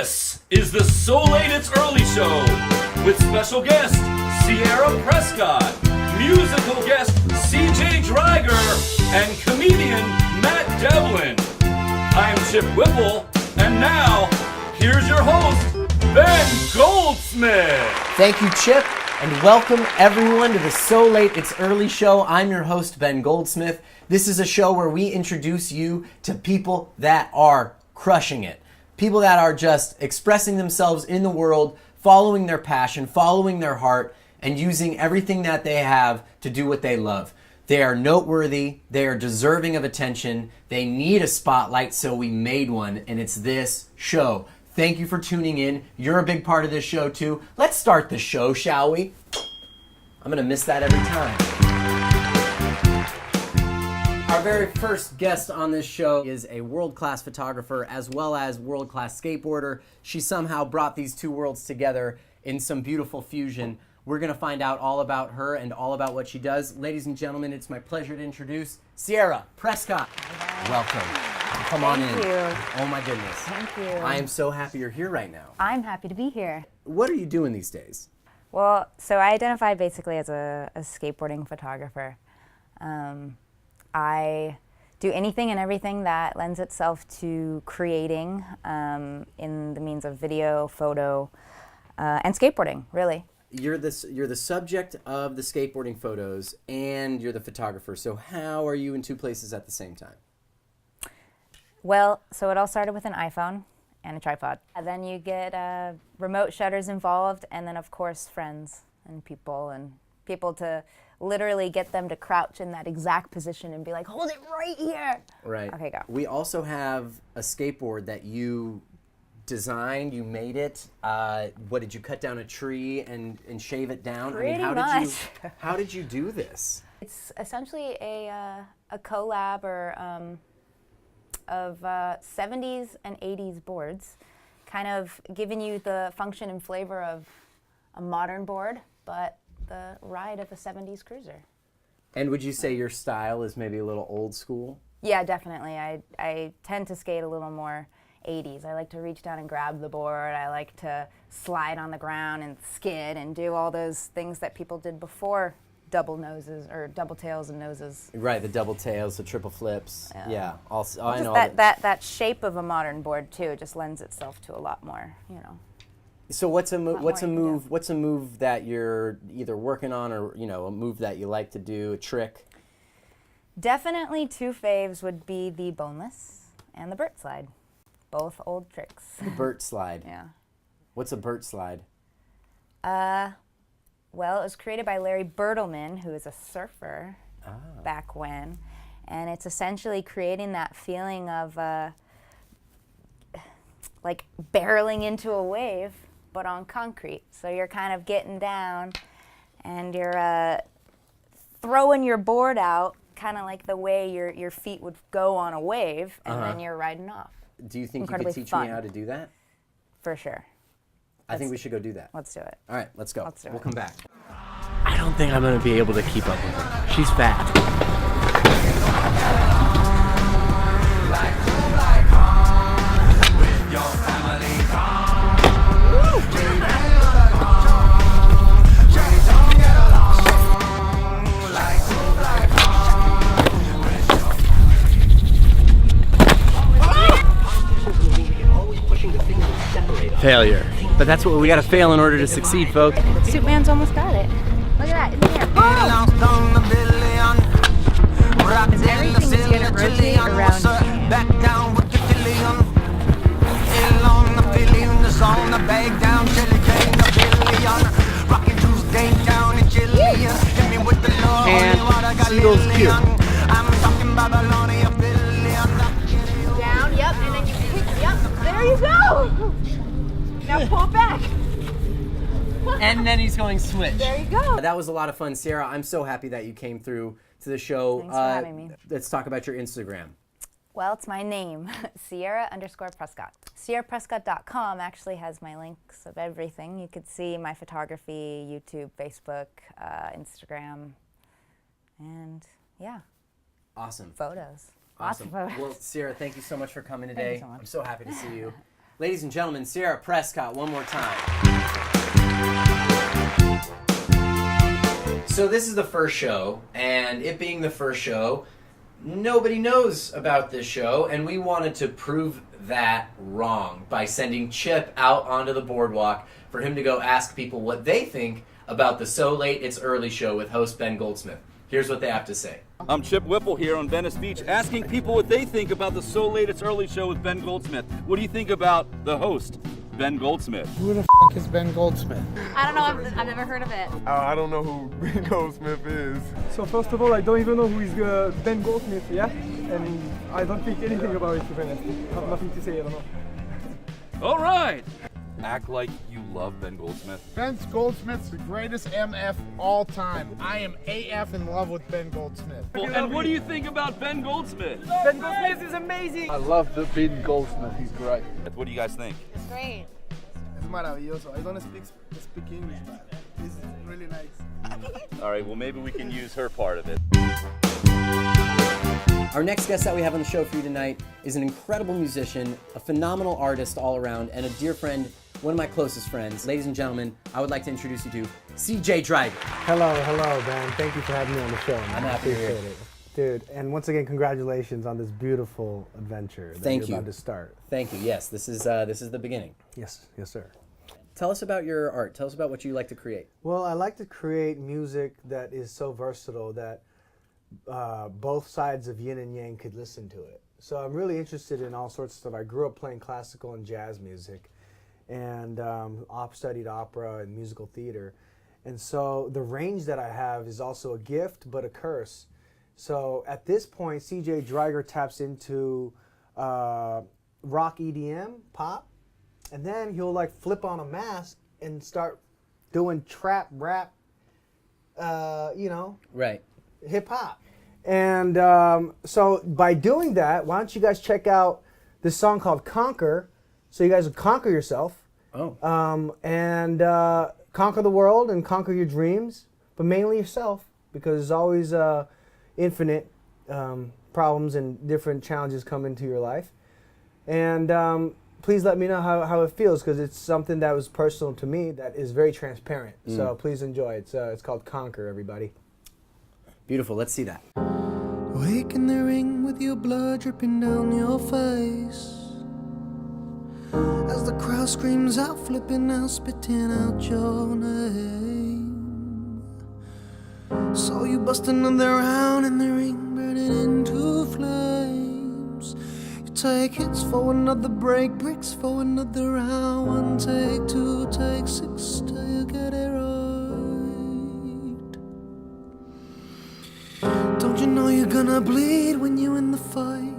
This is the So Late It's Early Show with special guest Sierra Prescott, musical guest CJ Driger, and comedian Matt Devlin. I'm Chip Whipple, and now here's your host, Ben Goldsmith. Thank you, Chip, and welcome everyone to the So Late It's Early Show. I'm your host, Ben Goldsmith. This is a show where we introduce you to people that are crushing it. People that are just expressing themselves in the world, following their passion, following their heart, and using everything that they have to do what they love. They are noteworthy, they are deserving of attention, they need a spotlight, so we made one, and it's this show. Thank you for tuning in. You're a big part of this show too. Let's start the show, shall we? I'm gonna miss that every time. Our very first guest on this show is a world-class photographer as well as world-class skateboarder. She somehow brought these two worlds together in some beautiful fusion. We're going to find out all about her and all about what she does. Ladies and gentlemen, it's my pleasure to introduce Sierra Prescott. Welcome. Come on in. Thank you. Oh my goodness. Thank you. I am so happy you're here right now. I'm happy to be here. What are you doing these days? Well, so I identify basically as a skateboarding photographer. I do anything and everything that lends itself to creating in the means of video, photo, and skateboarding, really. You're the subject of the skateboarding photos and you're the photographer. So how are you in two places at the same time? Well, so it all started with an iPhone and a tripod. And then you get remote shutters involved, and then of course friends and people to literally get them to crouch in that exact position and be like, hold it right here. Right. Okay, go. We also have a skateboard that you designed, you made it. What, did you cut down a tree and shave it down? Pretty how much. How did you do this? It's essentially a collab of 70s and 80s boards, kind of giving you the function and flavor of a modern board, but the ride of a 70s cruiser. And would you say your style is maybe a little old school? Yeah, definitely. I tend to skate a little more 80s. I like to reach down and grab the board. I like to slide on the ground and skid and do all those things that people did before double noses or double tails and noses. Right, the double tails, the triple flips. Yeah. Also, I Just know that shape of a modern board too just lends itself to a lot more, you know. So what's a more move that you're either working on, or a move that you like to do, a trick? Definitely two faves would be the boneless and the Burt slide. Both old tricks. The Burt slide. Yeah. What's a Burt slide? Well, it was created by Larry Bertelman, who is a surfer back when, and it's essentially creating that feeling of like barreling into a wave, but on concrete. So you're kind of getting down, and you're throwing your board out, kind of like the way your feet would go on a wave, and then you're riding off. Do you think Incredibly you could teach fun. me how to do that? For sure. I think we should go do that. Let's do it. All right, let's go. Let's do We'll it. come back. I don't think I'm going to be able to keep up with her. She's fat. Failure. But that's what we got to fail in order to succeed, folks. Suitman's almost got it. Look at that, in there. Because everything is going to rotate around And Seagulls cute. down, yep, and then you kick, yep, there you go. Now pull it back. And then he's going switch. There you go. That was a lot of fun, Sierra. I'm so happy that you came through to the show. Thanks for having me. Let's talk about your Instagram. Well, it's my name, Sierra_Prescott. SierraPrescott.com actually has my links of everything. You could see my photography, YouTube, Facebook, Instagram, and yeah. Awesome. Photos. Awesome. Lots of photos. Well, Sierra, thank you so much for coming today. so much. I'm so happy to see you. Ladies and gentlemen, Sierra Prescott, one more time. So this is the first show, and it being the first show, nobody knows about this show, and we wanted to prove that wrong by sending Chip out onto the boardwalk for him to go ask people what they think about the So Late It's Early show with host Ben Goldsmith. Here's what they have to say. I'm Chip Whipple here on Venice Beach, asking people what they think about the So Late It's Early show with Ben Goldsmith. What do you think about the host, Ben Goldsmith? Who the f*** is Ben Goldsmith? I don't know, I've never heard of it. I don't know who Ben Goldsmith is. So first of all, I don't even know who is Ben Goldsmith, yeah? And I don't think anything about it, to be honest. I have nothing to say, I don't know. All right. Act like you love Ben Goldsmith. Ben Goldsmith's the greatest MF all time. I am AF in love with Ben Goldsmith. And what do you think about Ben Goldsmith? Ben Goldsmith is amazing! I love the Ben Goldsmith. He's great. What do you guys think? It's great. It's maravilloso. I don't speak English, but it's really nice. All right, well, maybe we can use her part of it. Our next guest that we have on the show for you tonight is an incredible musician, a phenomenal artist all around, and a dear friend, one of my closest friends. Ladies and gentlemen, I would like to introduce you to CJ Driver. Hello, Ben. Thank you for having me on the show. Man. I'm happy to hear Appreciate it. Dude, and once again, congratulations on this beautiful adventure that Thank you're you. about to start. Thank you. Yes, this is the beginning. Yes, sir. Tell us about your art. Tell us about what you like to create. Well, I like to create music that is so versatile that both sides of yin and yang could listen to it. So I'm really interested in all sorts of stuff. I grew up playing classical and jazz music, and studied opera and musical theater. And so the range that I have is also a gift, but a curse. So at this point, CJ Driver taps into rock EDM, pop, and then he'll like flip on a mask and start doing trap, rap, Right. hip hop. And so by doing that, why don't you guys check out this song called Conquer, so you guys will conquer yourself. Oh. And conquer the world and conquer your dreams, but mainly yourself, because there's always infinite problems and different challenges come into your life. And please let me know how it feels, because it's something that was personal to me that is very transparent. So please enjoy it. It's called Conquer, everybody. Beautiful. Let's see that. Wake in the ring with your blood dripping down your face, as the crowd screams out, flipping out, spitting out your name. Saw you bust another round in the ring, burning into flames. You take hits for another break, bricks for another round. One take, two take, six till you get it right. Don't you know you're gonna bleed when you're in the fight?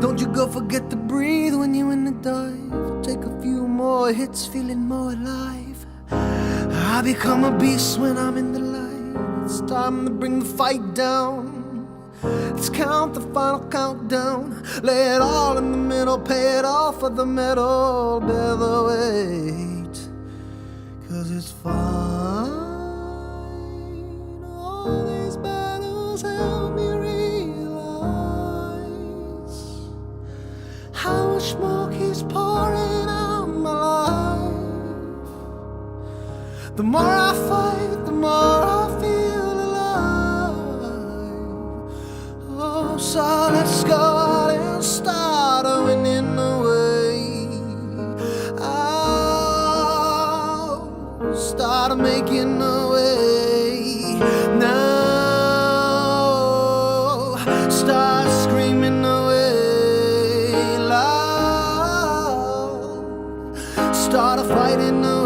Don't you go forget to breathe when you're in the dive? Take a few more hits, feeling more alive. I become a beast when I'm in the light. It's time to bring the fight down. Let's count the final countdown. Lay it all in the middle, pay it all for the medal. Bear the weight, 'cause it's fine. All these battles help me realize how much smoke he's pouring out my life. The more I fight, the more I feel alive. Oh, so let's go out and start winning the way. Oh, start making the way now. Start screaming away loud. Start fighting away.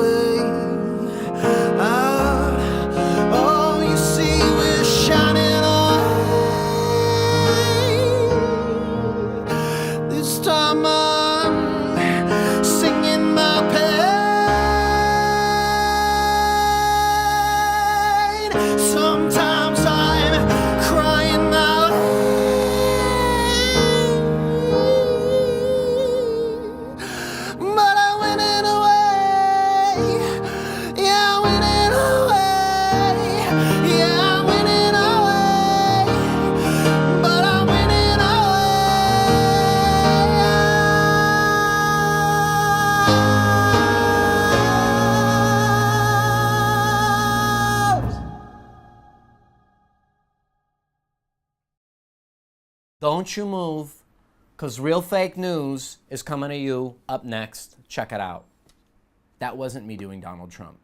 Oh, you see we're shining away. This time I'm singing my pain. Sometimes I'm crying out. But I win it away. Don't you move, because Real Fake News is coming to you up next. Check it out. That wasn't me doing Donald Trump.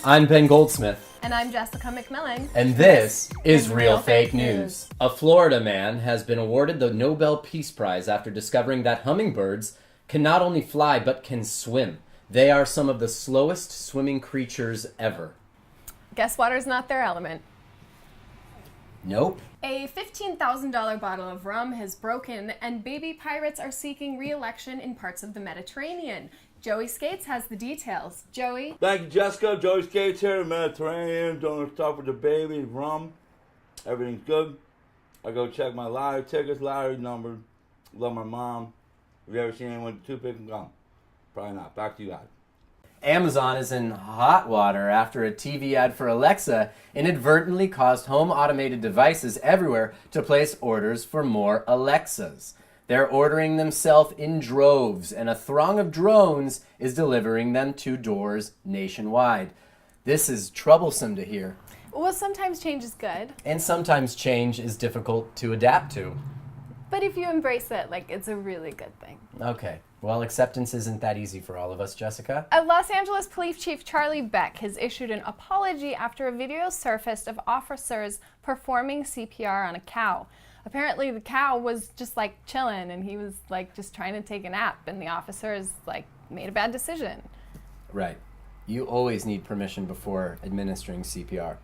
I'm Ben Goldsmith. And I'm Jessica McMillan. And this is Real Fake News. A Florida man has been awarded the Nobel Peace Prize after discovering that hummingbirds can not only fly but can swim. They are some of the slowest swimming creatures ever. Guess water's not their element. Nope. A $15,000 bottle of rum has broken, and baby pirates are seeking re-election in parts of the Mediterranean. Joey Skates has the details. Joey? Thank you, Jessica. Joey Skates here in the Mediterranean. Doing stuff with the baby, rum. Everything's good. I go check my lottery tickets, lottery number. Love my mom. Have you ever seen anyone with a toothpick and gum? Probably not. Back to you guys. Amazon is in hot water after a TV ad for Alexa inadvertently caused home automated devices everywhere to place orders for more Alexas. They're ordering themselves in droves, and a throng of drones is delivering them to doors nationwide. This is troublesome to hear. Well, sometimes change is good. And sometimes change is difficult to adapt to. But if you embrace it, it's a really good thing. Okay. Well, acceptance isn't that easy for all of us, Jessica. A Los Angeles Police Chief Charlie Beck has issued an apology after a video surfaced of officers performing CPR on a cow. Apparently the cow was just chilling, and he was just trying to take a nap, and the officers made a bad decision. Right. You always need permission before administering CPR.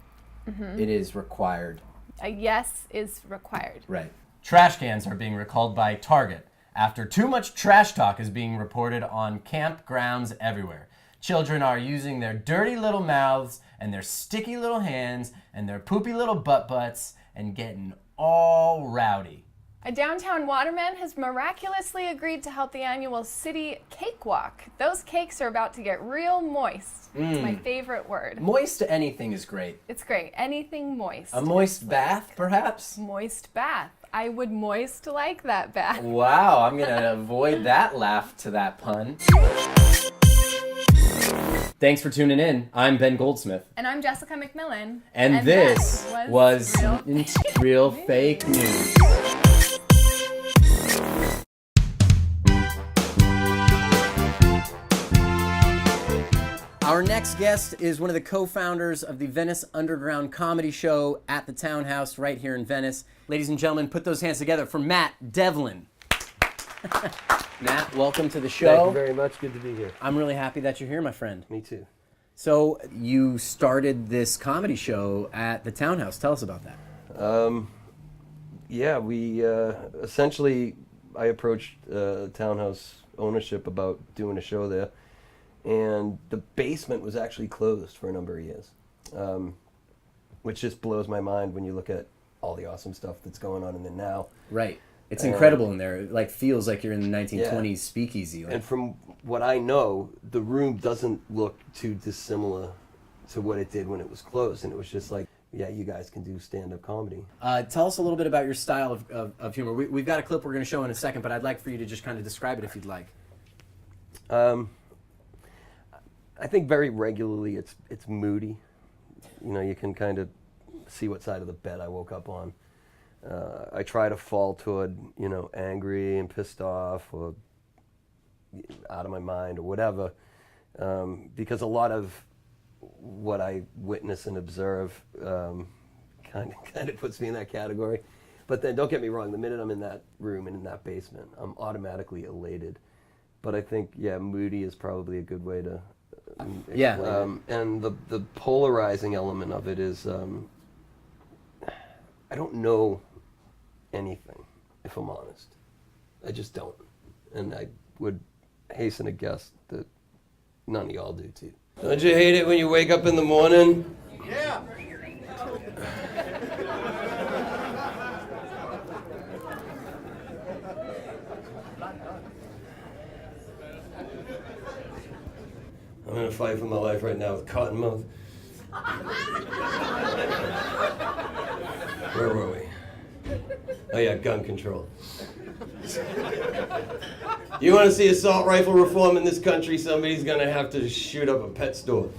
Mm-hmm. It is required. A yes is required. Right. Trash cans are being recalled by Target after too much trash talk is being reported on campgrounds everywhere. Children are using their dirty little mouths and their sticky little hands and their poopy little butts and getting all rowdy. A downtown waterman has miraculously agreed to help the annual city cakewalk. Those cakes are about to get real moist. It's my favorite word. Moist to anything is great. It's great. Anything moist. A moist bath, perhaps? Moist bath. I would moist like that bath. Wow, I'm going to avoid that laugh to that pun. Thanks for tuning in. I'm Ben Goldsmith. And I'm Jessica McMillan. And this was Real Fake News. Our next guest is one of the co-founders of the Venice Underground Comedy Show at the Townhouse right here in Venice. Ladies and gentlemen, put those hands together for Matt Devlin. Matt, welcome to the show. Thank you very much. Good to be here. I'm really happy that you're here, my friend. Me too. So you started this comedy show at the Townhouse. Tell us about that. Yeah, we essentially, I approached Townhouse ownership about doing a show there, and the basement was actually closed for a number of years, which just blows my mind when you look at all the awesome stuff that's going on in there now. Right. It's incredible in there. It feels like you're in the 1920s speakeasy. And from what I know, the room doesn't look too dissimilar to what it did when it was closed. And it was just yeah, you guys can do stand-up comedy. Tell us a little bit about your style of humor. We've got a clip we're going to show in a second, but I'd like for you to just kind of describe it if you'd like. I think very regularly it's moody. You can kind of see what side of the bed I woke up on. I try to fall toward, angry and pissed off or out of my mind or whatever, because a lot of what I witness and observe kind of puts me in that category. But then, don't get me wrong, the minute I'm in that room and in that basement, I'm automatically elated. But I think, moody is probably a good way to explain it. And the polarizing element of it is, I don't know anything, if I'm honest. I just don't. And I would hasten to guess that none of y'all do too. Don't you hate it when you wake up in the morning? Yeah. I'm in a fight for my life right now with Cottonmouth. Where were we? Oh yeah, gun control. You want to see assault rifle reform in this country, somebody's going to have to shoot up a pet store.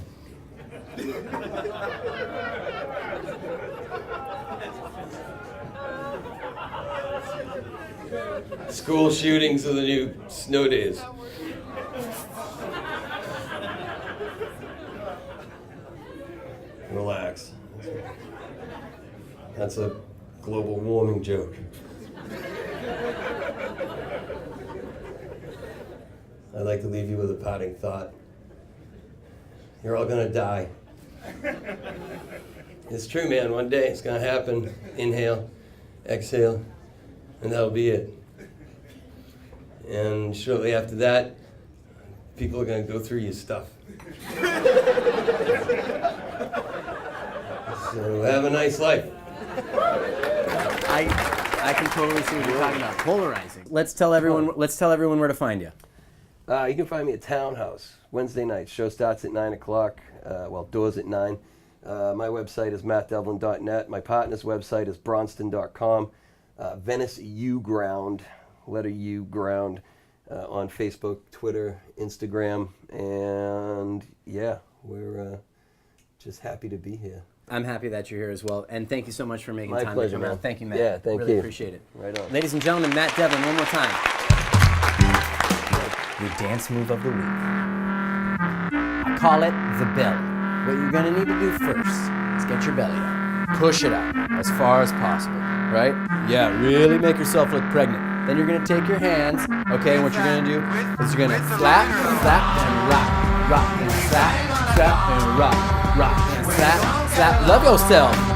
School shootings are the new snow days. Relax. That's a global warming joke. I'd like to leave you with a parting thought. You're all gonna die. It's true, man. One day it's gonna happen. Inhale, exhale, and that'll be it. And shortly after that, people are gonna go through your stuff. So have a nice life. I can totally see what you're talking about. Polarizing. Let's tell everyone where to find you. You can find me at Townhouse Wednesday nights. Show starts at 9 o'clock. Doors at 9. My website is mattdevlin.net. My partner's website is bronston.com. Venice U Ground, letter U Ground, on Facebook, Twitter, Instagram, and yeah, we're just happy to be here. I'm happy that you're here as well, and thank you so much for making My time pleasure, to come man. out. Thank you, Matt. Yeah, thank really you. Appreciate it. Right on. Ladies and gentlemen, Matt Devlin, one more time. Your dance move of the week. I call it the belly. What you're gonna need to do first is get your belly up. Push it up as far as possible, right? Yeah, really make yourself look pregnant. Then you're gonna take your hands, okay, and what you're gonna do is you're gonna flap, flap, and rock, rock, and flap, flap, and rock, rock, and flap, flap. Love yourself.